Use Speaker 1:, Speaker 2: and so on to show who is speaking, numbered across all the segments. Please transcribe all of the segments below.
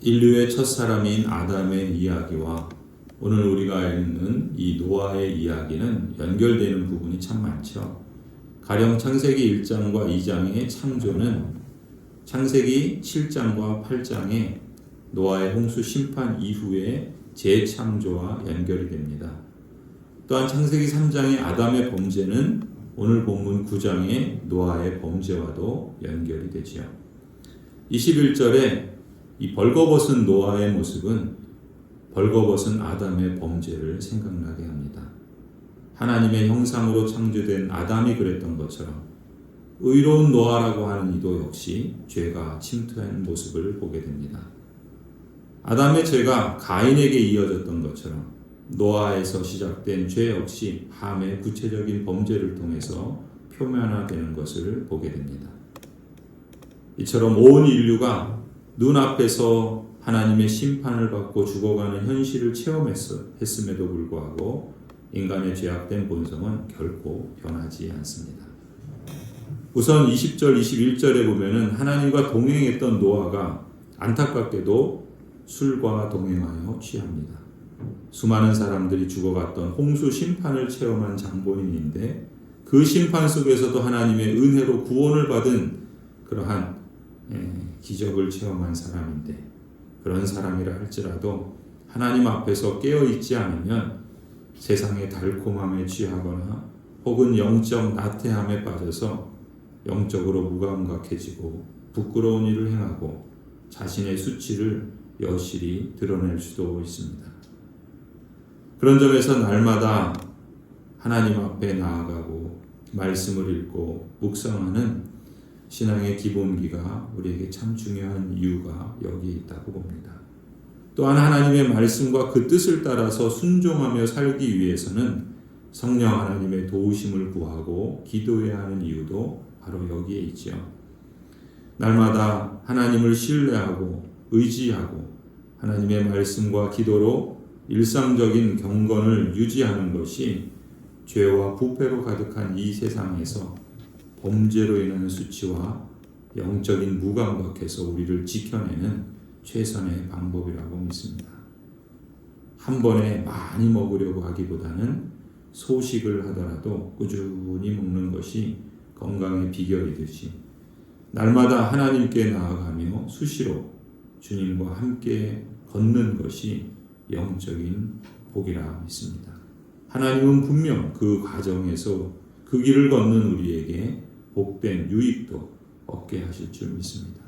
Speaker 1: 인류의 첫사람인 아담의 이야기와 오늘 우리가 읽는 이 노아의 이야기는 연결되는 부분이 참 많죠. 가령 창세기 1장과 2장의 창조는 창세기 7장과 8장의 노아의 홍수 심판 이후의 재창조와 연결이 됩니다. 또한 창세기 3장의 아담의 범죄는 오늘 본문 9장의 노아의 범죄와도 연결이 되지요. 21절에 이 벌거벗은 노아의 모습은 벌거벗은 아담의 범죄를 생각나게 합니다. 하나님의 형상으로 창조된 아담이 그랬던 것처럼 의로운 노아라고 하는 이도 역시 죄가 침투한 모습을 보게 됩니다. 아담의 죄가 가인에게 이어졌던 것처럼 노아에서 시작된 죄 역시 함의 구체적인 범죄를 통해서 표면화되는 것을 보게 됩니다. 이처럼 온 인류가 눈앞에서 하나님의 심판을 받고 죽어가는 현실을 체험했음에도 불구하고 인간의 죄악된 본성은 결코 변하지 않습니다. 우선 20절, 21절에 보면은 하나님과 동행했던 노아가 안타깝게도 술과 동행하여 취합니다. 수많은 사람들이 죽어갔던 홍수 심판을 체험한 장본인인데 그 심판 속에서도 하나님의 은혜로 구원을 받은 그러한 기적을 체험한 사람인데 그런 사람이라 할지라도 하나님 앞에서 깨어있지 않으면 세상의 달콤함에 취하거나 혹은 영적 나태함에 빠져서 영적으로 무감각해지고 부끄러운 일을 행하고 자신의 수치를 여실히 드러낼 수도 있습니다. 그런 점에서 날마다 하나님 앞에 나아가고 말씀을 읽고 묵상하는 신앙의 기본기가 우리에게 참 중요한 이유가 여기 있다고 봅니다. 또한 하나님의 말씀과 그 뜻을 따라서 순종하며 살기 위해서는 성령 하나님의 도우심을 구하고 기도해야 하는 이유도 바로 여기에 있죠. 날마다 하나님을 신뢰하고 의지하고 하나님의 말씀과 기도로 일상적인 경건을 유지하는 것이 죄와 부패로 가득한 이 세상에서 범죄로 인한 수치와 영적인 무감각에서 우리를 지켜내는 최선의 방법이라고 믿습니다. 한 번에 많이 먹으려고 하기보다는 소식을 하더라도 꾸준히 먹는 것이 건강의 비결이듯이 날마다 하나님께 나아가며 수시로 주님과 함께 걷는 것이 영적인 복이라 믿습니다. 하나님은 분명 그 과정에서 그 길을 걷는 우리에게 복된 유익도 얻게 하실 줄 믿습니다.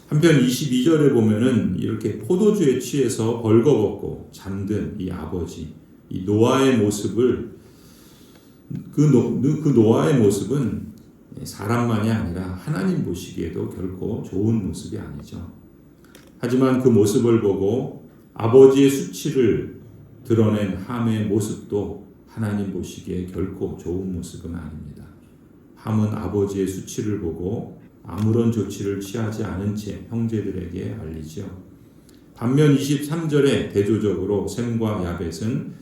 Speaker 1: 한편 22절에 보면은 이렇게 포도주에 취해서 벌거벗고 잠든 이 아버지, 이 노아의 모습을 그 노아의 모습은 사람만이 아니라 하나님 보시기에도 결코 좋은 모습이 아니죠. 하지만 그 모습을 보고 아버지의 수치를 드러낸 함의 모습도 하나님 보시기에 결코 좋은 모습은 아닙니다. 함은 아버지의 수치를 보고 아무런 조치를 취하지 않은 채 형제들에게 알리죠. 반면 23절에 대조적으로 셈과 야벳은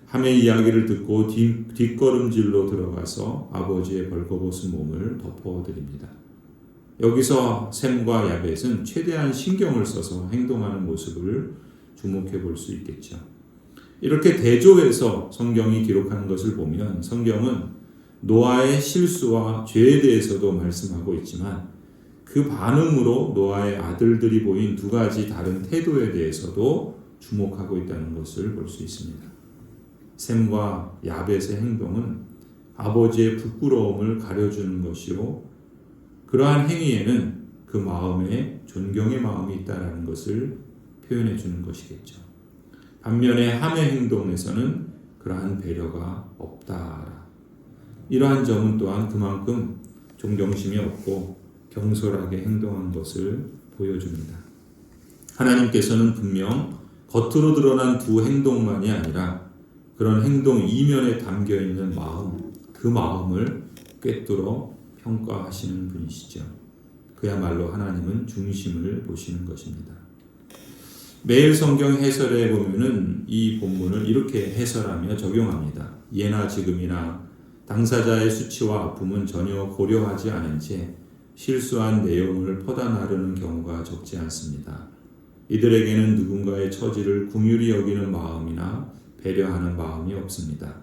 Speaker 1: 함의 이야기를 듣고 뒷걸음질로 들어가서 아버지의 벌거벗은 몸을 덮어드립니다. 여기서 셈과 야벳은 최대한 신경을 써서 행동하는 모습을 주목해 볼 수 있겠죠. 이렇게 대조해서 성경이 기록하는 것을 보면 성경은 노아의 실수와 죄에 대해서도 말씀하고 있지만 그 반응으로 노아의 아들들이 보인 두 가지 다른 태도에 대해서도 주목하고 있다는 것을 볼 수 있습니다. 셈과 야벳의 행동은 아버지의 부끄러움을 가려주는 것이요 그러한 행위에는 그 마음에 존경의 마음이 있다는 것을 표현해 주는 것이겠죠. 반면에 함의 행동에서는 그러한 배려가 없다. 이러한 점은 또한 그만큼 존경심이 없고 경솔하게 행동한 것을 보여줍니다. 하나님께서는 분명 겉으로 드러난 두 행동만이 아니라 그런 행동 이면에 담겨있는 마음, 그 마음을 꿰뚫어 평가하시는 분이시죠. 그야말로 하나님은 중심을 보시는 것입니다. 매일 성경 해설에 보면은 이 본문을 이렇게 해설하며 적용합니다. 예나 지금이나 당사자의 수치와 아픔은 전혀 고려하지 않은 채 실수한 내용을 퍼다 나르는 경우가 적지 않습니다. 이들에게는 누군가의 처지를 긍휼히 여기는 마음이나 배려하는 마음이 없습니다.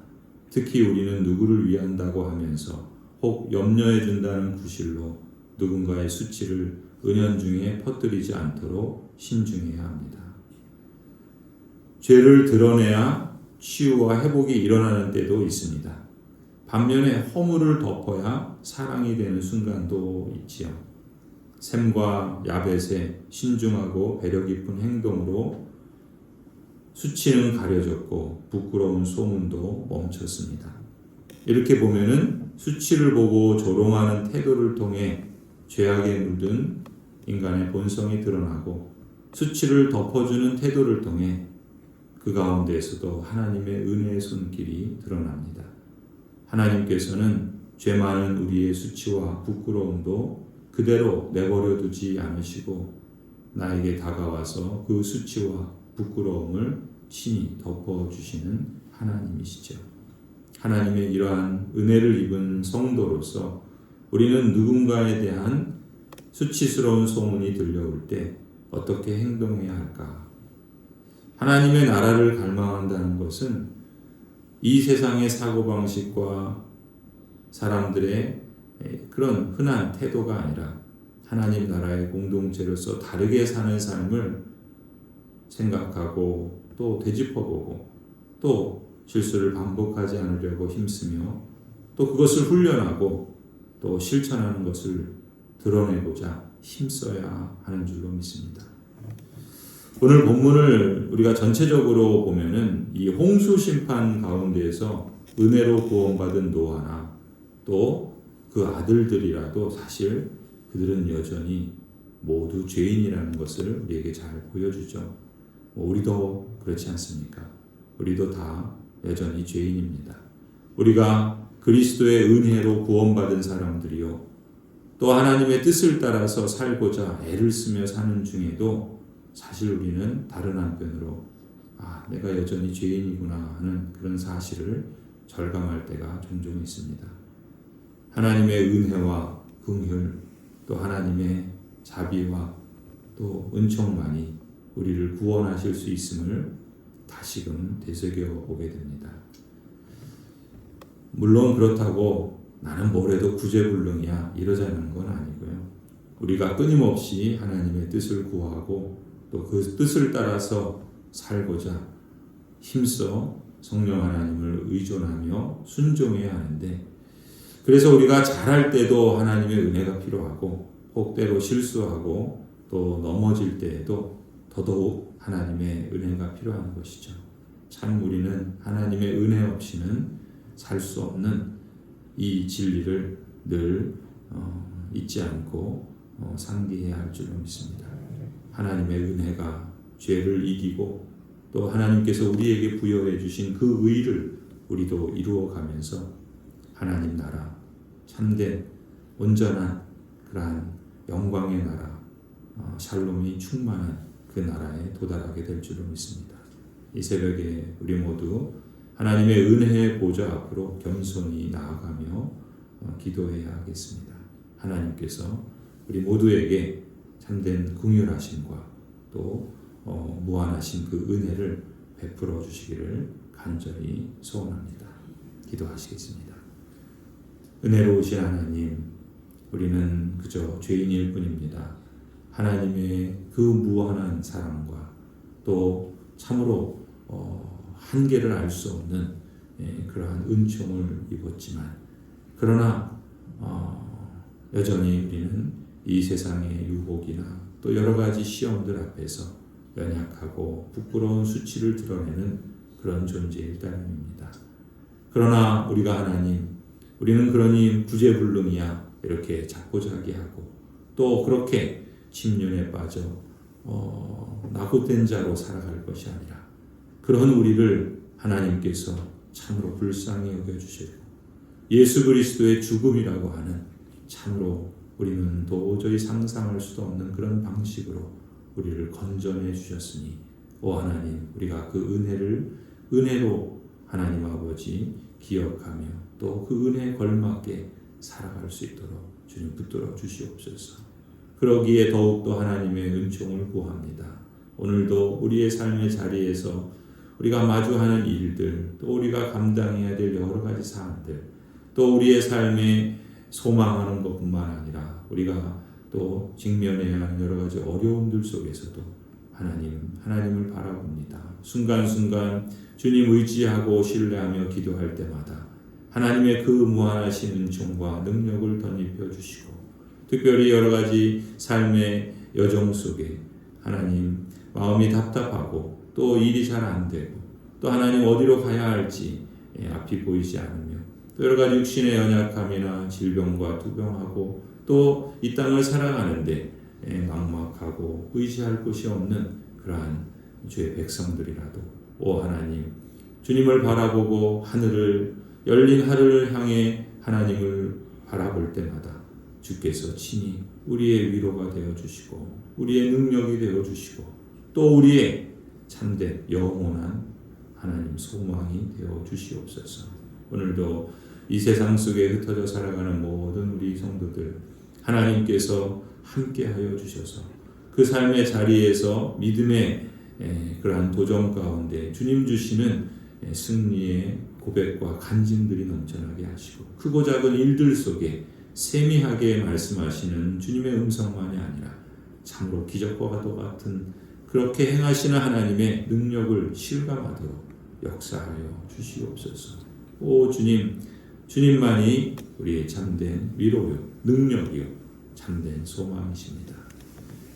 Speaker 1: 특히 우리는 누구를 위한다고 하면서 혹 염려해 준다는 구실로 누군가의 수치를 은연중에 퍼뜨리지 않도록 신중해야 합니다. 죄를 드러내야 치유와 회복이 일어나는 때도 있습니다. 반면에 허물을 덮어야 사랑이 되는 순간도 있지요. 셈과 야벳의 신중하고 배려 깊은 행동으로 수치는 가려졌고 부끄러운 소문도 멈췄습니다. 이렇게 보면은 수치를 보고 조롱하는 태도를 통해 죄악에 물든 인간의 본성이 드러나고 수치를 덮어주는 태도를 통해 그 가운데에서도 하나님의 은혜의 손길이 드러납니다. 하나님께서는 죄 많은 우리의 수치와 부끄러움도 그대로 내버려 두지 않으시고 나에게 다가와서 그 수치와 부끄러움을 친히 덮어주시는 하나님이시죠. 하나님의 이러한 은혜를 입은 성도로서 우리는 누군가에 대한 수치스러운 소문이 들려올 때 어떻게 행동해야 할까? 하나님의 나라를 갈망한다는 것은 이 세상의 사고방식과 사람들의 그런 흔한 태도가 아니라 하나님 나라의 공동체로서 다르게 사는 삶을 생각하고 또 되짚어보고 또 실수를 반복하지 않으려고 힘쓰며 또 그것을 훈련하고 또 실천하는 것을 드러내고자 힘써야 하는 줄로 믿습니다. 오늘 본문을 우리가 전체적으로 보면은 이 홍수 심판 가운데에서 은혜로 구원받은 노아나 또 그 아들들이라도 사실 그들은 여전히 모두 죄인이라는 것을 우리에게 잘 보여주죠. 우리도 그렇지 않습니까? 우리도 다 여전히 죄인입니다. 우리가 그리스도의 은혜로 구원받은 사람들이요. 또 하나님의 뜻을 따라서 살고자 애를 쓰며 사는 중에도 사실 우리는 다른 한편으로 내가 여전히 죄인이구나 하는 그런 사실을 절감할 때가 종종 있습니다. 하나님의 은혜와 긍휼 또 하나님의 자비와 또 은총만이 우리를 구원하실 수 있음을 다시금 되새겨보게 됩니다. 물론 그렇다고 나는 뭘 해도 구제불능이야 이러자는 건 아니고요. 우리가 끊임없이 하나님의 뜻을 구하고 또 그 뜻을 따라서 살고자 힘써 성령 하나님을 의존하며 순종해야 하는데 그래서 우리가 잘할 때도 하나님의 은혜가 필요하고 혹 때로 실수하고 또 넘어질 때에도 더더욱 하나님의 은혜가 필요한 것이죠. 참 우리는 하나님의 은혜 없이는 살 수 없는 이 진리를 늘 잊지 않고 상기해야 할 줄로 믿습니다. 하나님의 은혜가 죄를 이기고 또 하나님께서 우리에게 부여해 주신 그 의를 우리도 이루어가면서 하나님 나라, 참된 온전한 그러한 영광의 나라, 샬롬이 충만한 그 나라에 도달하게 될 줄로 믿습니다. 이 새벽에 우리 모두 하나님의 은혜의 보좌 앞으로 겸손히 나아가며 기도해야 하겠습니다. 하나님께서 우리 모두에게 참된 긍휼하심과 또 무한하신 그 은혜를 베풀어 주시기를 간절히 소원합니다. 기도하시겠습니다. 은혜로우신 하나님, 우리는 그저 죄인일 뿐입니다. 하나님의 그 무한한 사랑과 또 참으로 한계를 알 수 없는 그러한 은총을 입었지만 그러나 여전히 우리는 이 세상의 유혹이나 또 여러 가지 시험들 앞에서 연약하고 부끄러운 수치를 드러내는 그런 존재일 따름입니다. 그러나 우리가 하나님, 우리는 그러니 구제불능이야 이렇게 자포자기하고 또 그렇게 침륜에 빠져 낙오된 자로 살아갈 것이 아니라 그런 우리를 하나님께서 참으로 불쌍히 여겨주시고 예수 그리스도의 죽음이라고 하는 참으로 우리는 도저히 상상할 수도 없는 그런 방식으로 우리를 건져내 주셨으니 오 하나님, 우리가 그 은혜로 하나님 아버지 기억하며 또 그 은혜에 걸맞게 살아갈 수 있도록 주님 붙들어 주시옵소서. 그러기에 더욱더 하나님의 은총을 구합니다. 오늘도 우리의 삶의 자리에서 우리가 마주하는 일들, 또 우리가 감당해야 될 여러 가지 사안들, 또 우리의 삶에 소망하는 것뿐만 아니라 우리가 또 직면해야 하는 여러 가지 어려움들 속에서도 하나님을 바라봅니다. 순간순간 주님 의지하고 신뢰하며 기도할 때마다 하나님의 그 무한하신 은총과 능력을 덧입혀 주시고, 특별히 여러 가지 삶의 여정 속에 하나님 마음이 답답하고 또 일이 잘 안 되고 또 하나님 어디로 가야 할지 앞이 보이지 않으며 또 여러 가지 육신의 연약함이나 질병과 투병하고 또 이 땅을 살아가는데 막막하고 의지할 곳이 없는 그러한 주의 백성들이라도 오 하나님, 주님을 바라보고 열린 하늘을 향해 하나님을 바라볼 때마다 주께서 친히 우리의 위로가 되어 주시고 우리의 능력이 되어 주시고 또 우리의 참된 영원한 하나님 소망이 되어 주시옵소서. 오늘도 이 세상 속에 흩어져 살아가는 모든 우리 성도들 하나님께서 함께하여 주셔서 그 삶의 자리에서 믿음의 그러한 도전 가운데 주님 주시는 승리의 고백과 간증들이 넘쳐나게 하시고 크고 작은 일들 속에 세미하게 말씀하시는 주님의 음성만이 아니라 참으로 기적과 같은 그렇게 행하시는 하나님의 능력을 실감하도록 역사하여 주시옵소서. 오 주님, 주님만이 우리의 참된 위로요 능력이요 참된 소망이십니다.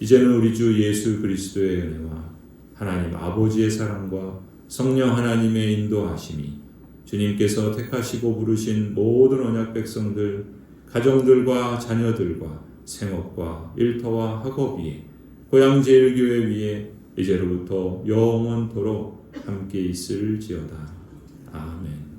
Speaker 1: 이제는 우리 주 예수 그리스도의 은혜와 하나님 아버지의 사랑과 성령 하나님의 인도하심이 주님께서 택하시고 부르신 모든 언약 백성들, 가정들과 자녀들과 생업과 일터와 학업 위에 고향제일교회 위에 이제로부터 영원토록 함께 있을지어다. 아멘.